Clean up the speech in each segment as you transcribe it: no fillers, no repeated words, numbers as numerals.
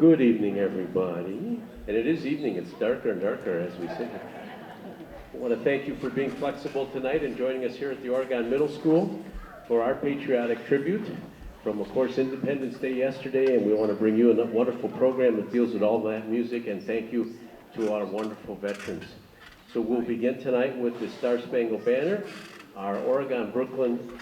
Good evening, everybody. And it is evening, it's darker and darker as we sit here. I want to thank you for being flexible tonight and joining us here at the Oregon Middle School for our patriotic tribute from, of course, Independence Day yesterday. And we want to bring you a wonderful program that deals with all that music. And thank you to our wonderful veterans. So we'll begin tonight with the Star Spangled Banner. Our Oregon Brooklyn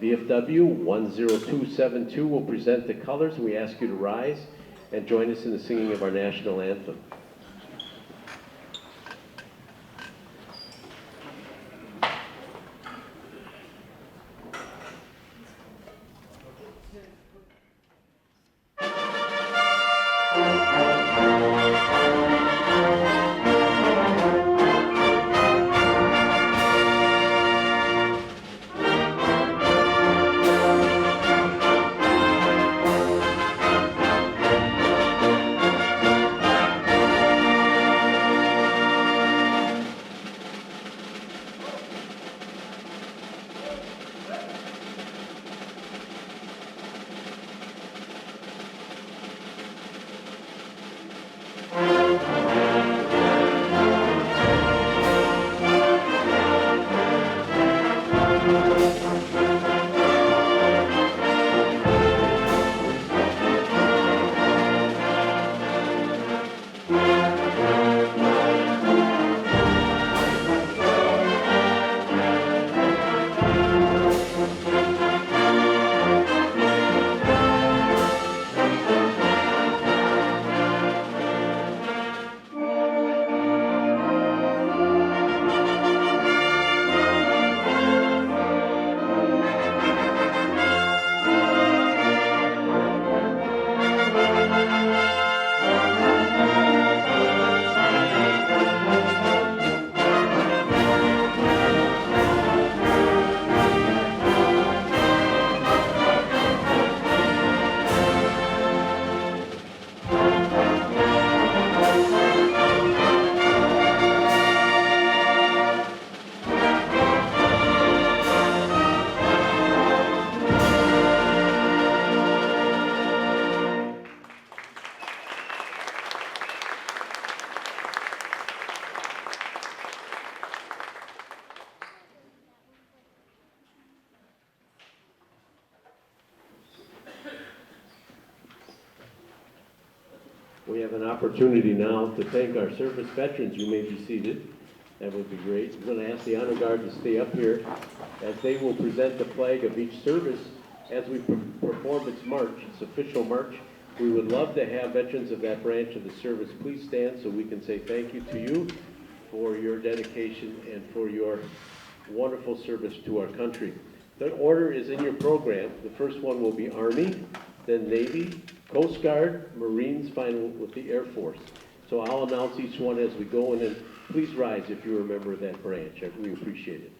VFW 10272 will present the colors. We ask you to rise and join us in the singing of our national anthem. We have an opportunity now to thank our service veterans. You may be seated. That would be great. I'm going to ask the Honor Guard to stay up here as they will present the flag of each service as we perform its march, its official march. We would love to have veterans of that branch of the service please stand so we can say thank you to you for your dedication and for your wonderful service to our country. The order is in your program. The first one will be Army, then Navy, Coast Guard, Marines, final with the Air Force. So I'll announce each one as we go, and then please rise if you're a member of that branch. We appreciate it.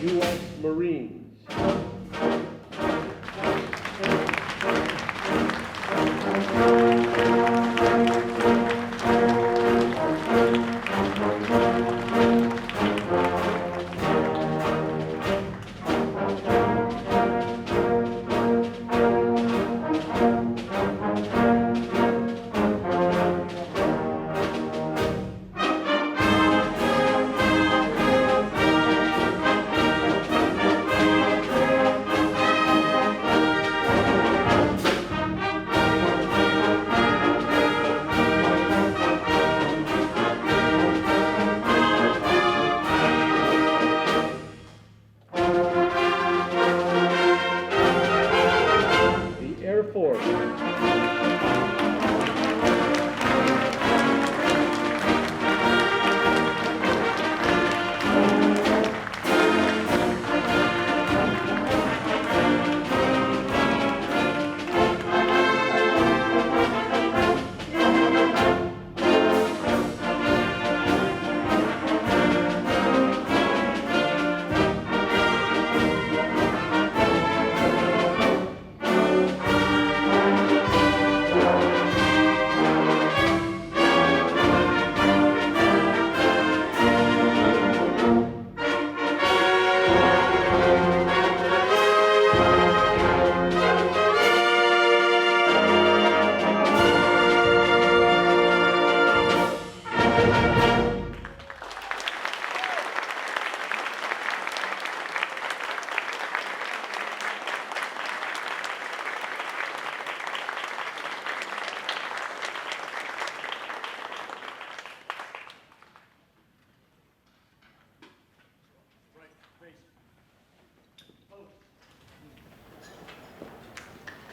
U.S. Marines. The Air Force.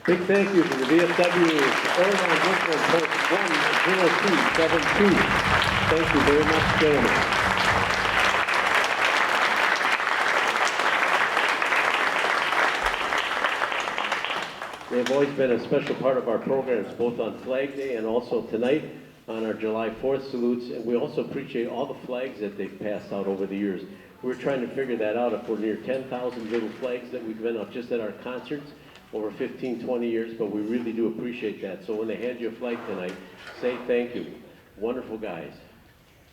Big thank you to the VFW Airline Brooklyn Post 10272. Thank you very much, gentlemen. They've always been a special part of our programs, both on Flag Day and also tonight on our July 4th salutes. And we also appreciate all the flags that they've passed out over the years. We're trying to figure that out. If we're near 10,000 little flags that we've been up just at our concerts over 15, 20 years, but we really do appreciate that. So when they hand you a flag tonight, say thank you. Wonderful guys.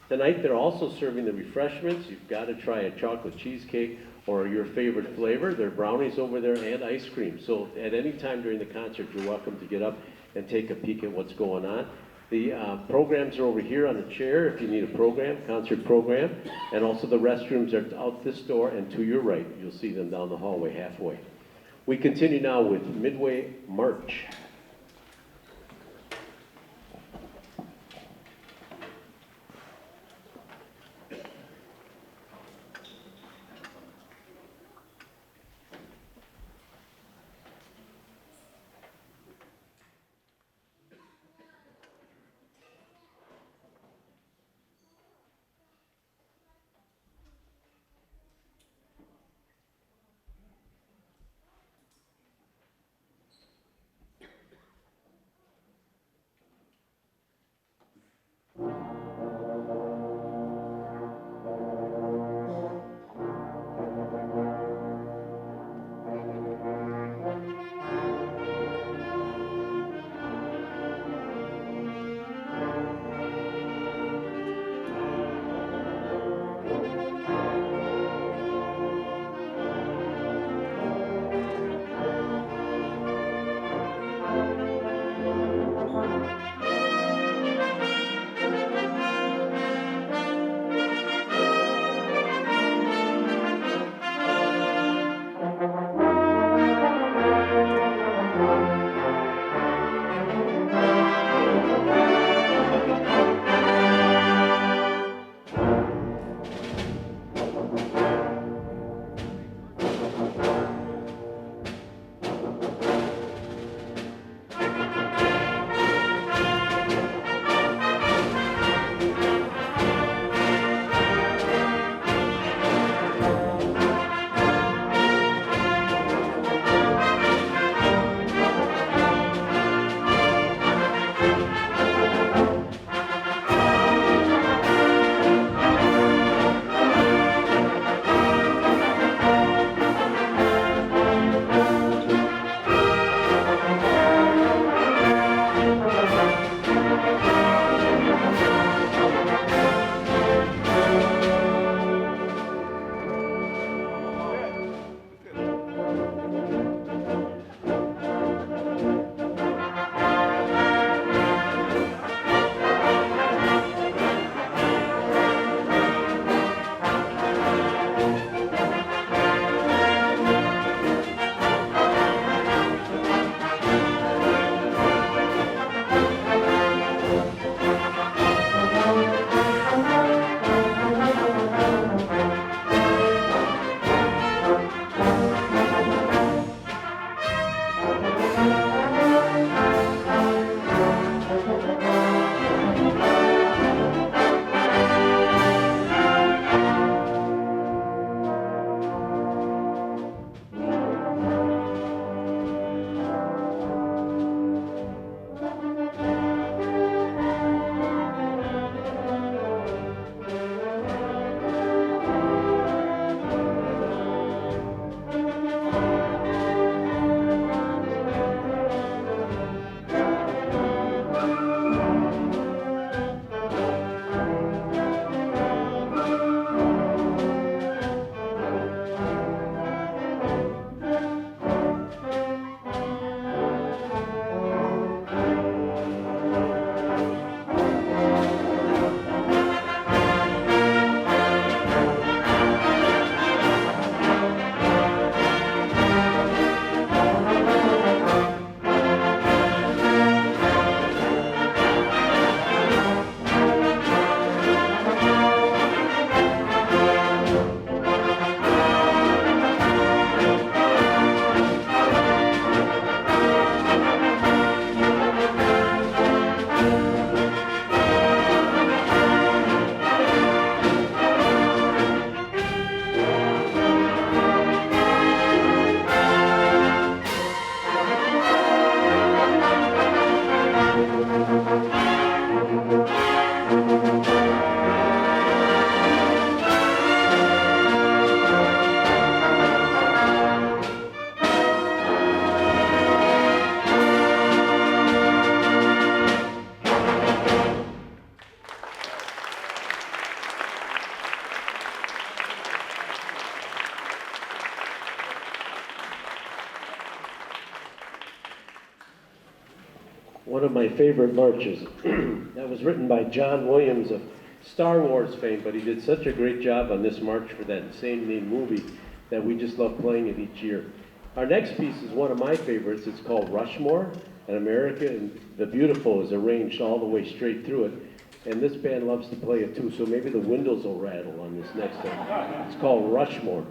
Tonight they're also serving the refreshments. You've got to try a chocolate cheesecake or your favorite flavor. There are brownies over there and ice cream. So at any time during the concert, you're welcome to get up and take a peek at what's going on. The programs are over here on the chair if you need a program, concert program. And also the restrooms are out this door and to your right. You'll see them down the hallway halfway. We continue now with Midway March. my favorite marches. That was written by John Williams of Star Wars fame, but he did such a great job on this march for that same name movie that we just love playing it each year. Our next piece is one of my favorites. It's called Rushmore, and America and the Beautiful is arranged all the way straight through it. And this band loves to play it too, so maybe the windows will rattle on this next one. It's called Rushmore.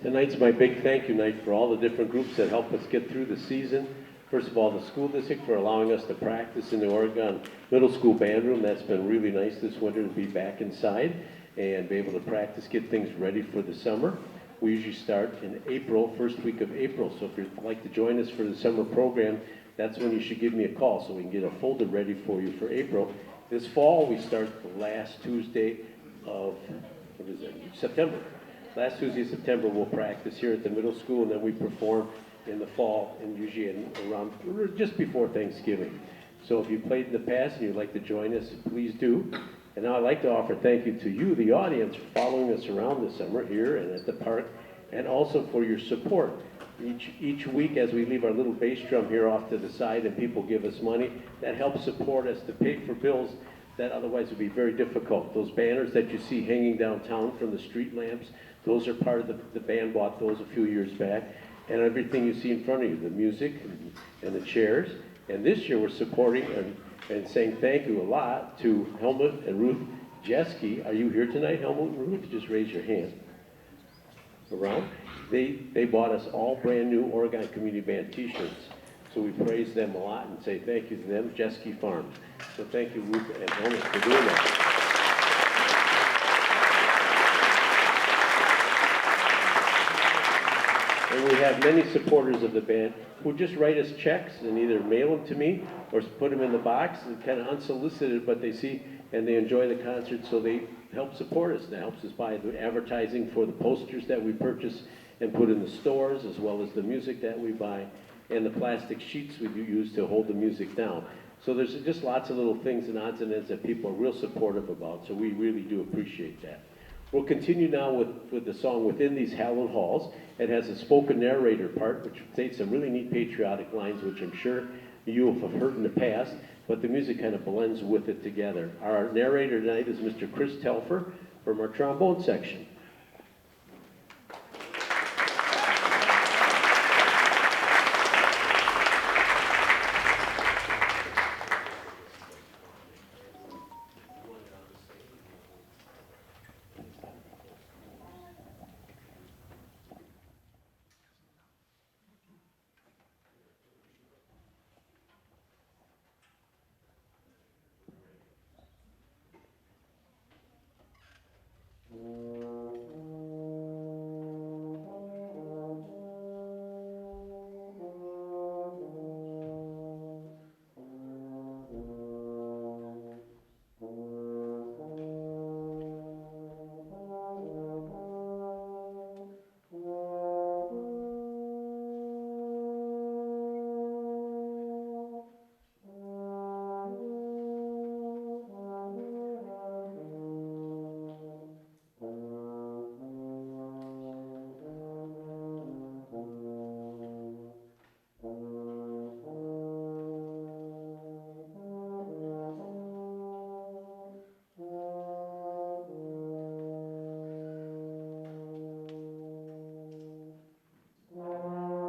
Tonight's my big thank you night for all the different groups that helped us get through the season. First of all, the school district for allowing us to practice in the Oregon Middle School band room. That's been really nice this winter to be back inside and be able to practice, get things ready for the summer. We usually start in April, first week of April. So if you'd like to join us for the summer program, that's when you should give me a call so we can get a folder ready for you for April. This fall, we start the last Tuesday of, September. Last Tuesday of September, we'll practice here at the middle school, and then we perform in the fall, and usually around just before Thanksgiving. So if you played in the past and you'd like to join us, please do. And now I'd like to offer thank you to you, the audience, for following us around this summer here and at the park, and also for your support. Each week as we leave our little bass drum here off to the side and people give us money, that helps support us to pay for bills that otherwise would be very difficult. Those banners that you see hanging downtown from the street lamps, those are part of the band bought those a few years back. And everything you see in front of you, the music and the chairs. And this year we're supporting and saying thank you a lot to Helmut and Ruth Jeske. Are you here tonight, Helmut and Ruth? Just raise your hand. Around. They bought us all brand new Oregon Community Band t-shirts. So we praise them a lot and say thank you to them, Jeske Farms. So thank you, Ruth and Helmut, for doing that. And we have many supporters of the band who just write us checks and either mail them to me or put them in the box, and kind of unsolicited, but they see and they enjoy the concert, so they help support us. That helps us buy the advertising for the posters that we purchase and put in the stores, as well as the music that we buy and the plastic sheets we use to hold the music down. So there's just lots of little things and odds and ends that people are real supportive about, so we really do appreciate that. We'll continue now with the song Within These Hallowed Halls. It has a spoken narrator part, which states some really neat patriotic lines, which I'm sure you have heard in the past, but the music kind of blends with it together. Our narrator tonight is Mr. Chris Telfer from our trombone section.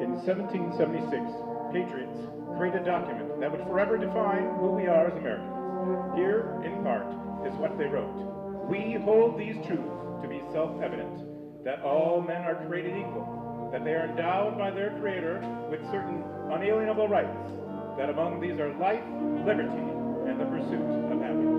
In 1776, Patriots created a document that would forever define who we are as Americans. Here, in part, is what they wrote. We hold these truths to be self-evident, that all men are created equal, that they are endowed by their Creator with certain unalienable rights, that among these are life, liberty, and the pursuit of happiness.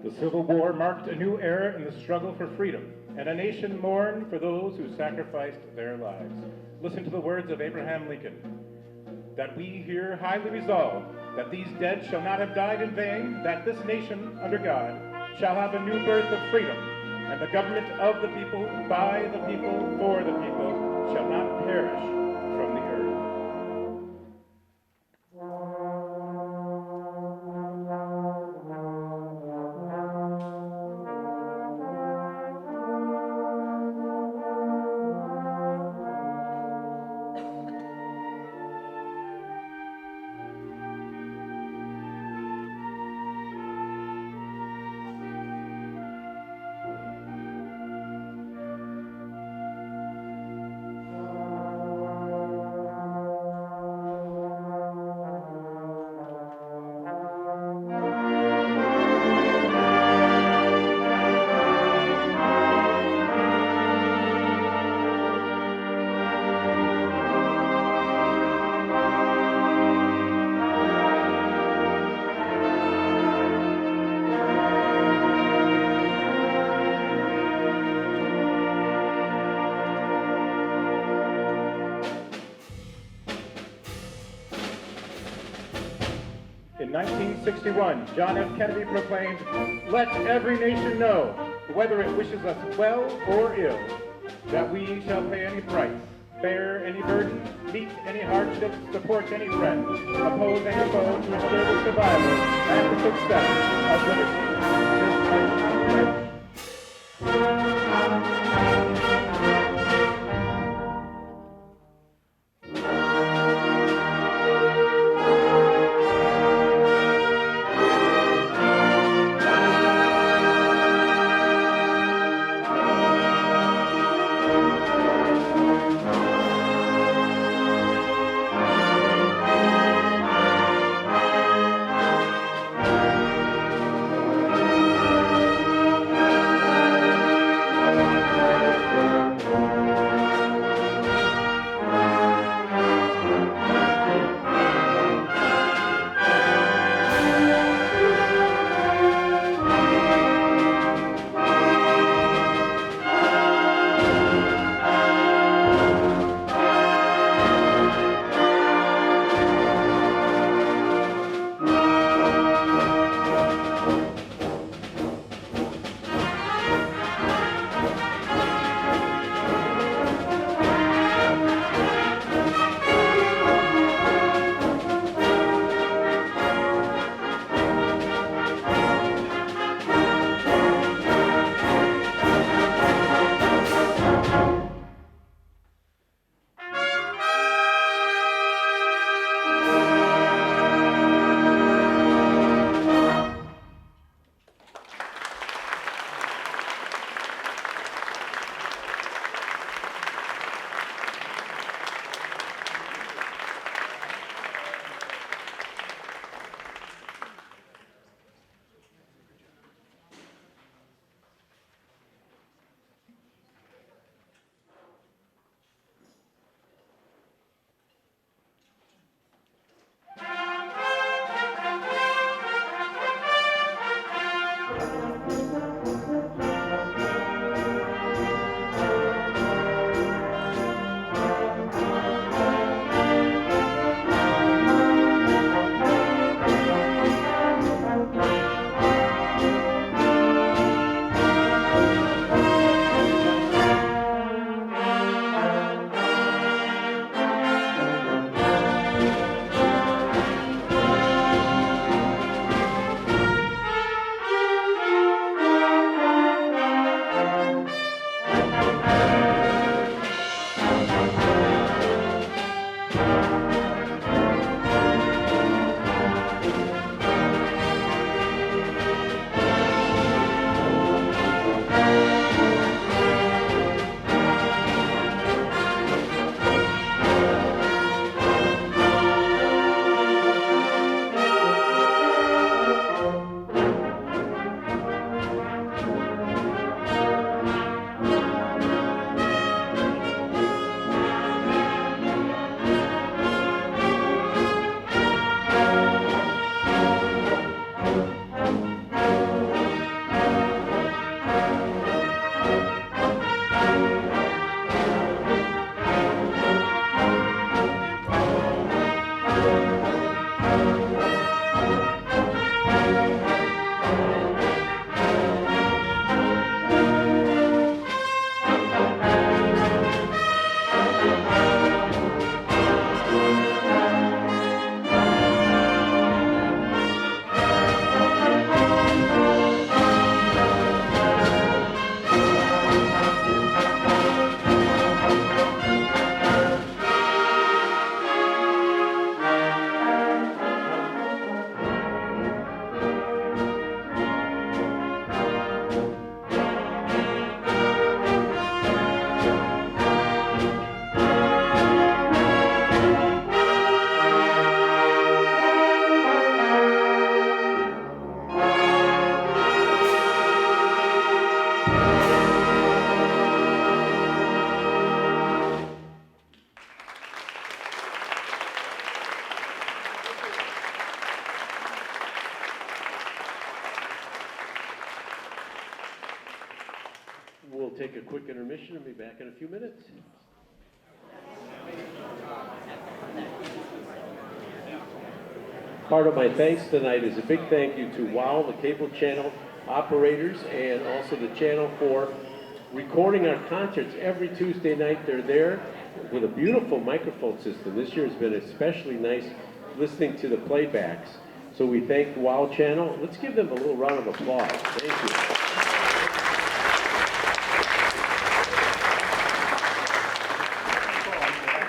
The Civil War marked a new era in the struggle for freedom, and a nation mourned for those who sacrificed their lives. Listen to the words of Abraham Lincoln, that we here highly resolve that these dead shall not have died in vain, that this nation, under God, shall have a new birth of freedom, and the government of the people, by the people, for the people, shall not perish from the earth. In 1961, John F. Kennedy proclaimed, "Let every nation know, whether it wishes us well or ill, that we shall pay any price, bear any burden, meet any hardship, support any friend, oppose any foe to ensure the survival and the success of liberty, justice, and pledge." take a quick intermission and be back in a few minutes. Part of my thanks tonight is a big thank you to WOW, the cable channel operators, and also the channel for recording our concerts every Tuesday night. They're there with a beautiful microphone system. This year has been especially nice listening to the playbacks. So we thank the WOW channel. Let's give them a little round of applause. Thank you.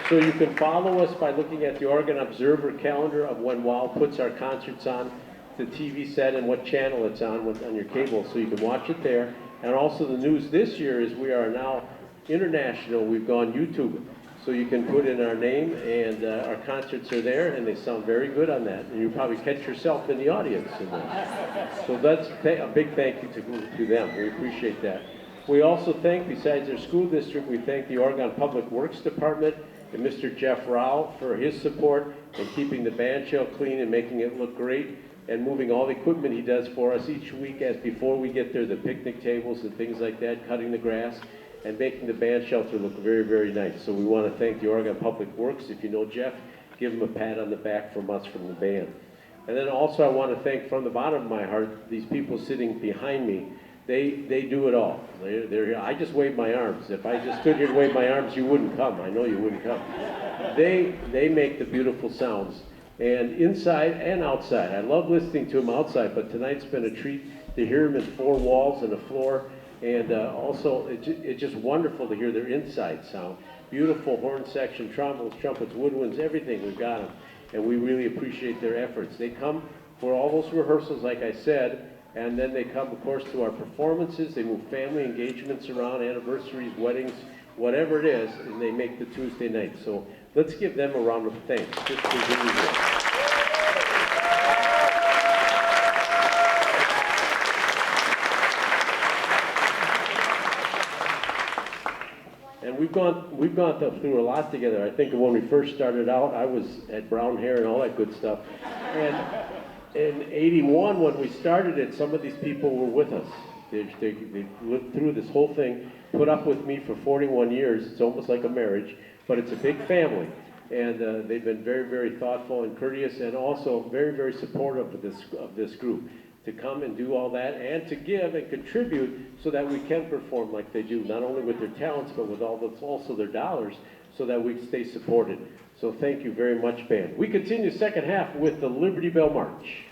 So you can follow us by looking at the Oregon Observer calendar of when WOW puts our concerts on the TV set and what channel it's on your cable, so you can watch it there. And also the news this year is we are now international. We've gone YouTube, so you can put in our name, and our concerts are there, and they sound very good on that. And you probably catch yourself in the audience in that. So that's a big thank you to them. We appreciate that. We also thank, besides our school district, we thank the Oregon Public Works Department and Mr. Jeff Rao for his support in keeping the band shell clean and making it look great, and moving all the equipment he does for us each week as before we get there, the picnic tables and things like that, cutting the grass, and making the band shelter look very, very nice. So we want to thank the Oregon Public Works. If you know Jeff, give him a pat on the back from us, from the band. And then also I want to thank from the bottom of my heart these people sitting behind me. They do it all. They're here. I just wave my arms. If I just stood here and waved my arms, you wouldn't come. I know you wouldn't come. They make the beautiful sounds, and inside and outside. I love listening to them outside, but tonight's been a treat to hear them in four walls and a floor, and also it's just wonderful to hear their inside sound. Beautiful horn section, trombones, trumpets, woodwinds, everything. We've got them, and we really appreciate their efforts. They come for all those rehearsals, like I said. And then they come, of course, to our performances. They move family engagements around, anniversaries, weddings, whatever it is, and they make the Tuesday night. So let's give them a round of thanks. Just for doing that. And we've gone through a lot together. I think when we first started out, I had brown hair and all that good stuff. And in '81, when we started it, some of these people were with us. They lived through this whole thing, put up with me for 41 years. It's almost like a marriage, but it's a big family. And they've been very, very thoughtful and courteous, and also very, very supportive of this group, to come and do all that, and to give and contribute so that we can perform like they do, not only with their talents, but with also their dollars, so that we stay supported. So thank you very much, band. We continue second half with the Liberty Bell March.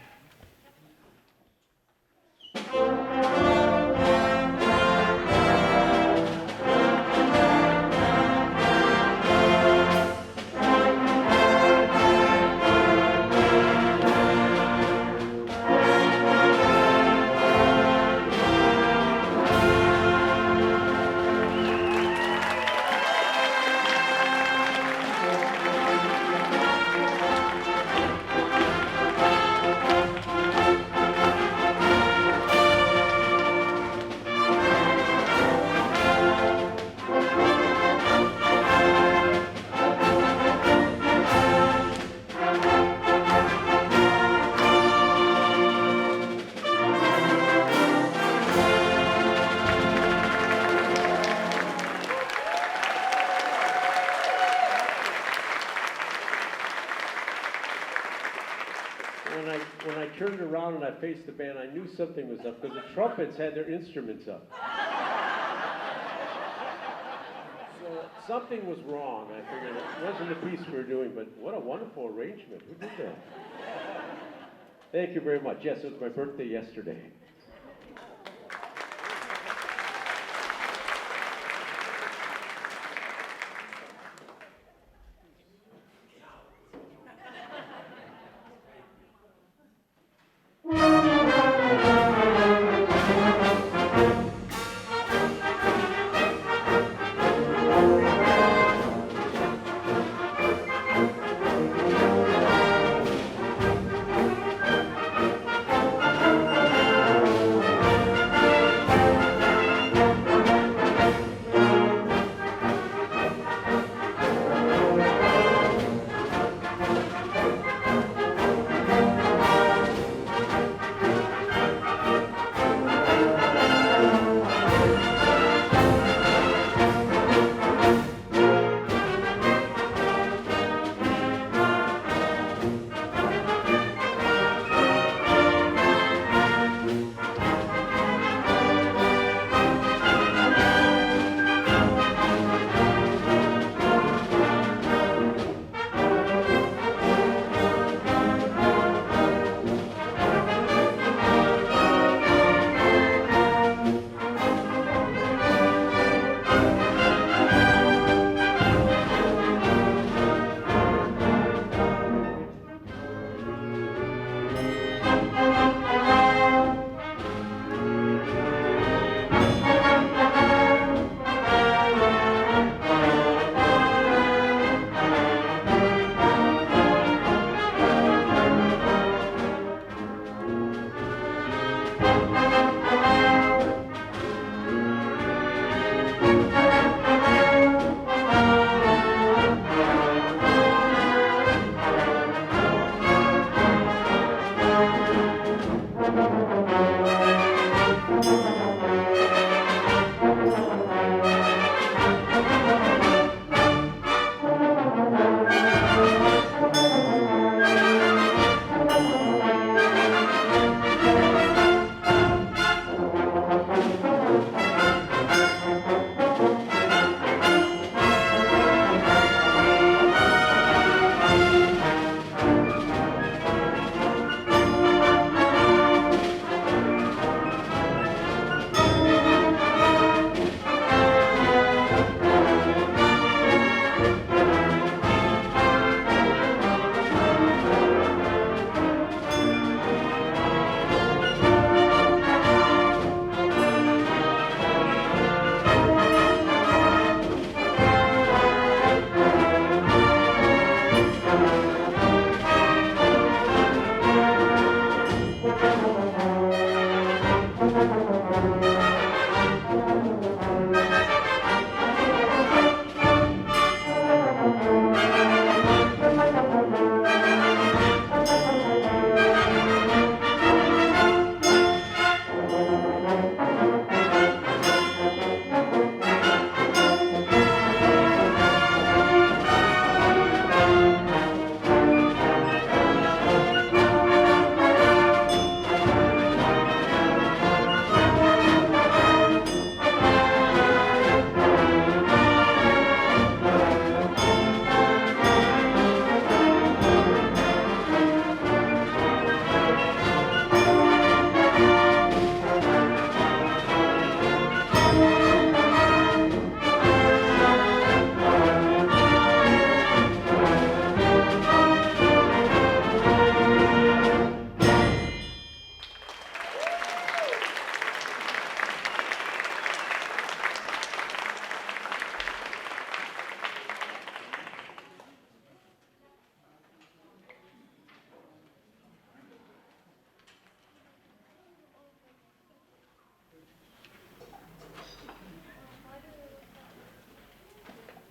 When I turned around and I faced the band, I knew something was up, because the trumpets had their instruments up. So something was wrong. I figured it wasn't the piece we were doing, but what a wonderful arrangement. Who did that? Thank you very much. Yes, it was my birthday yesterday.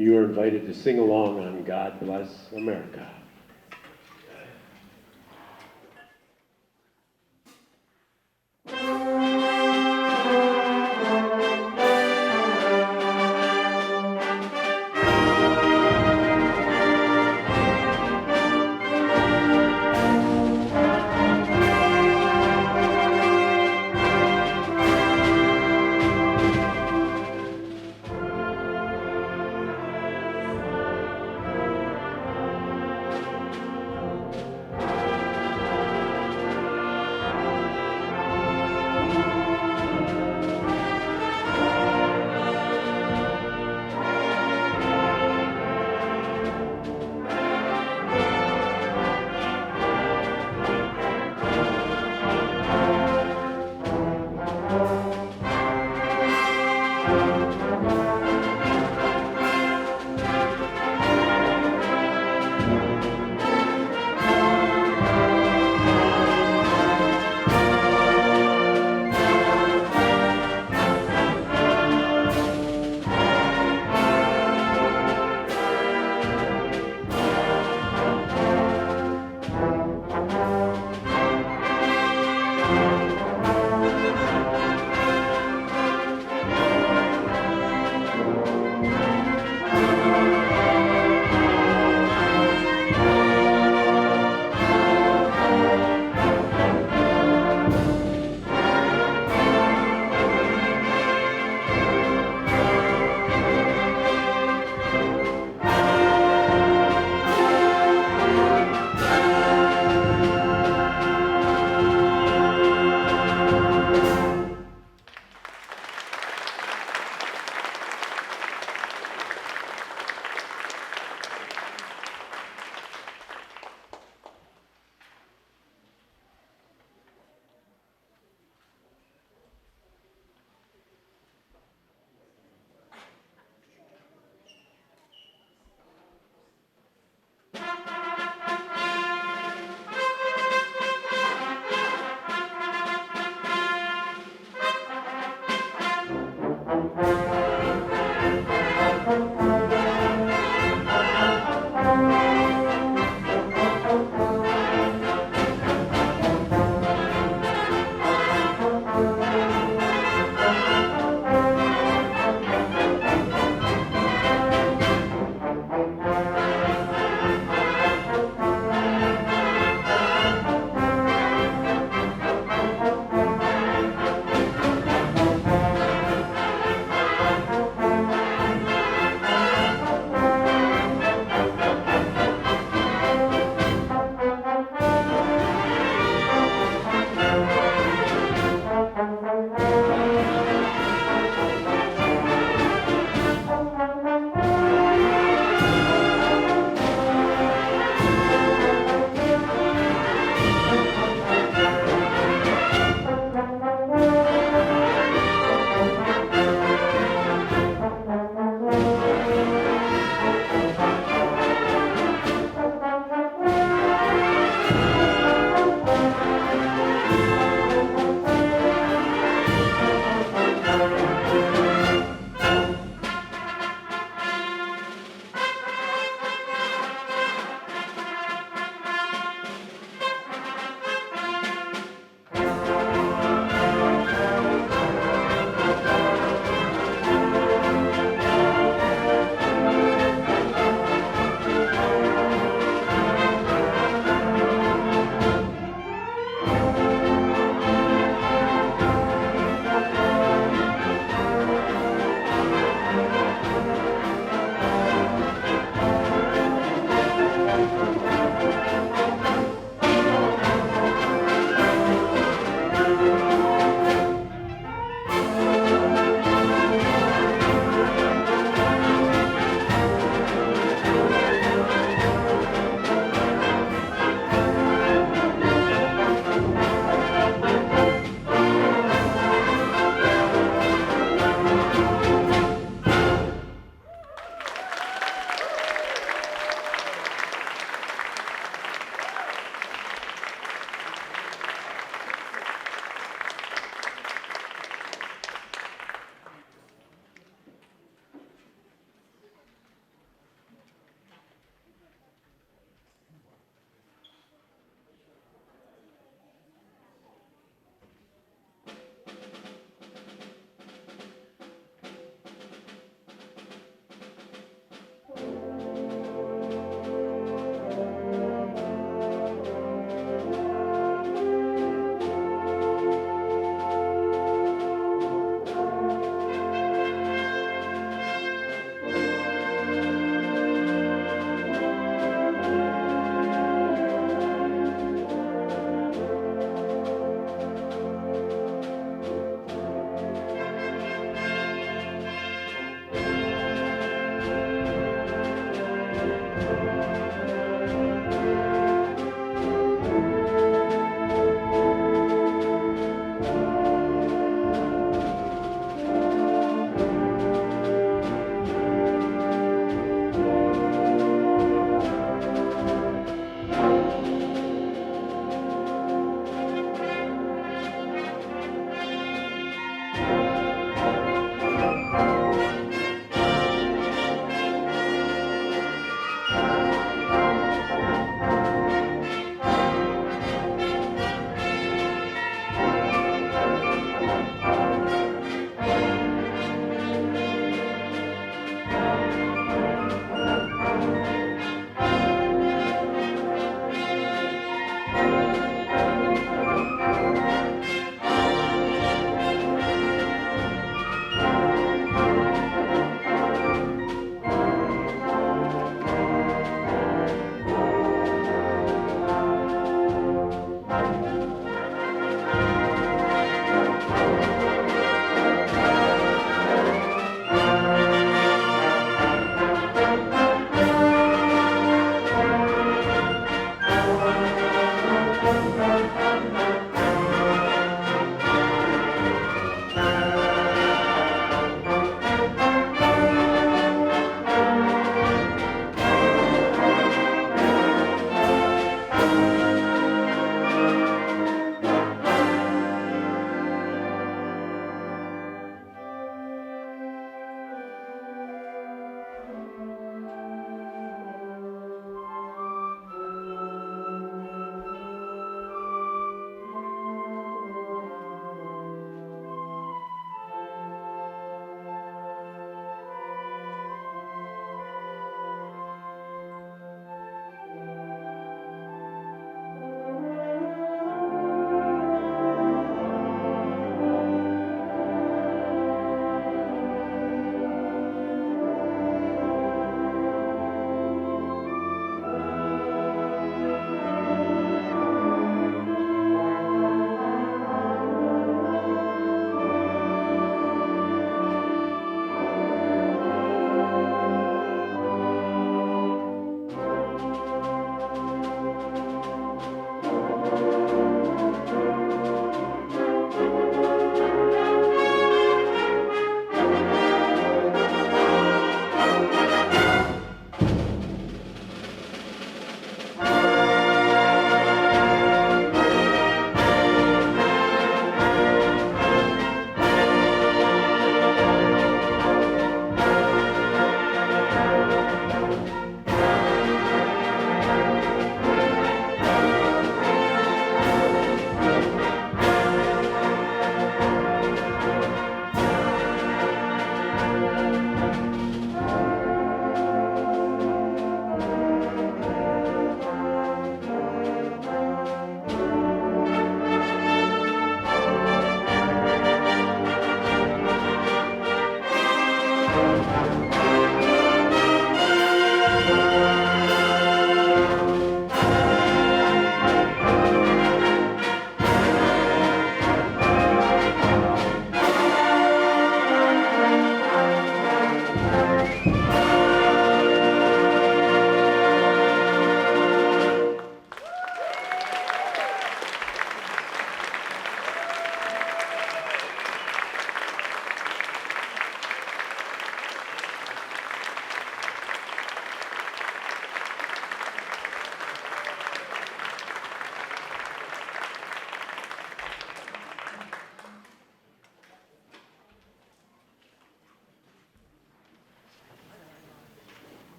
You are invited to sing along on God Bless America.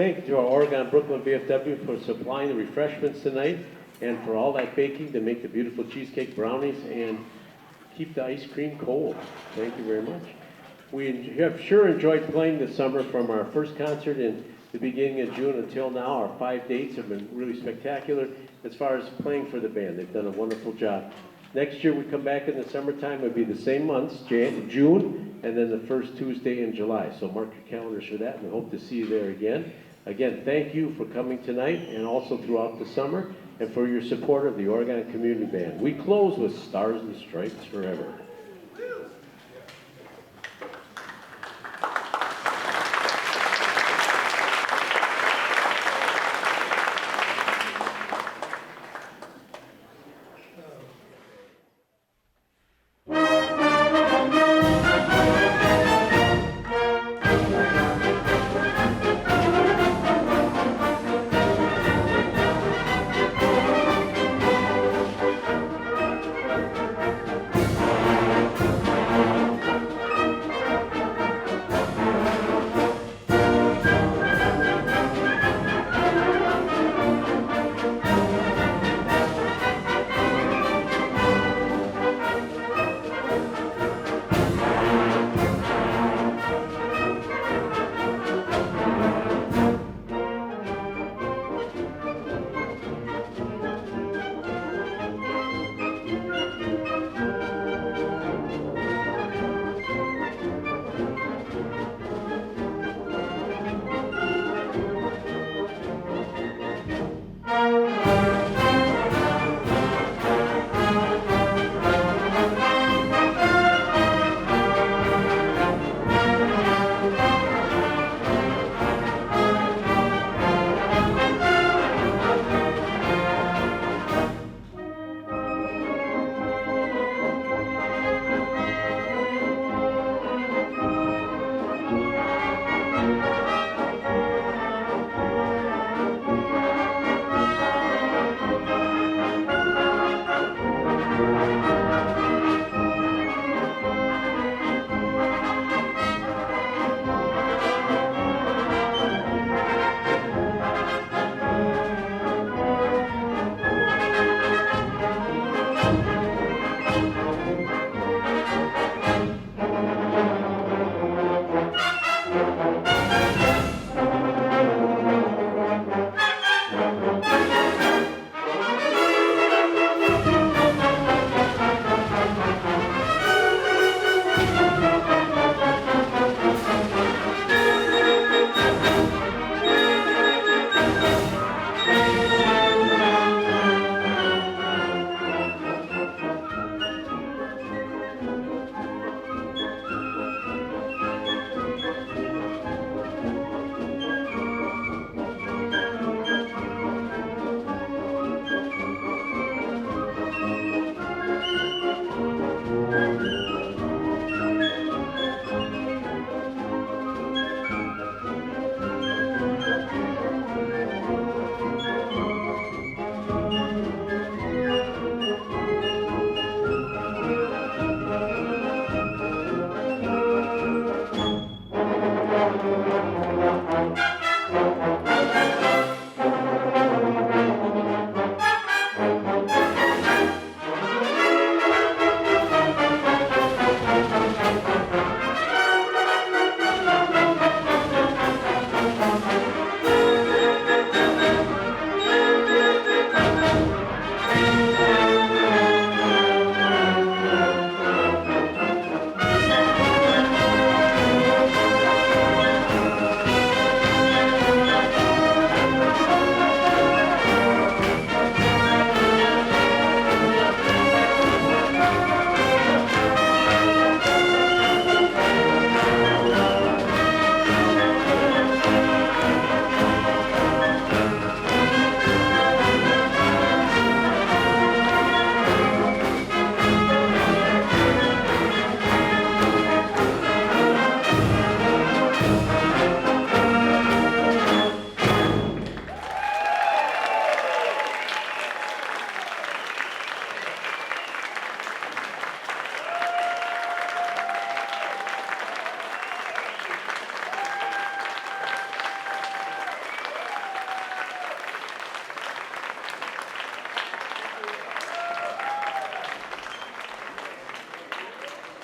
Thank you to our Oregon Brooklyn VFW for supplying the refreshments tonight and for all that baking to make the beautiful cheesecake brownies and keep the ice cream cold. Thank you very much. We have sure enjoyed playing this summer from our first concert in the beginning of June until now. Our 5 dates have been really spectacular as far as playing for the band. They've done a wonderful job. Next year we come back in the summertime. It'll be the same months, June, and then the first Tuesday in July. So mark your calendars for that, and we hope to see you there again. Again, thank you for coming tonight and also throughout the summer and for your support of the Oregon Community Band. We close with Stars and Stripes Forever.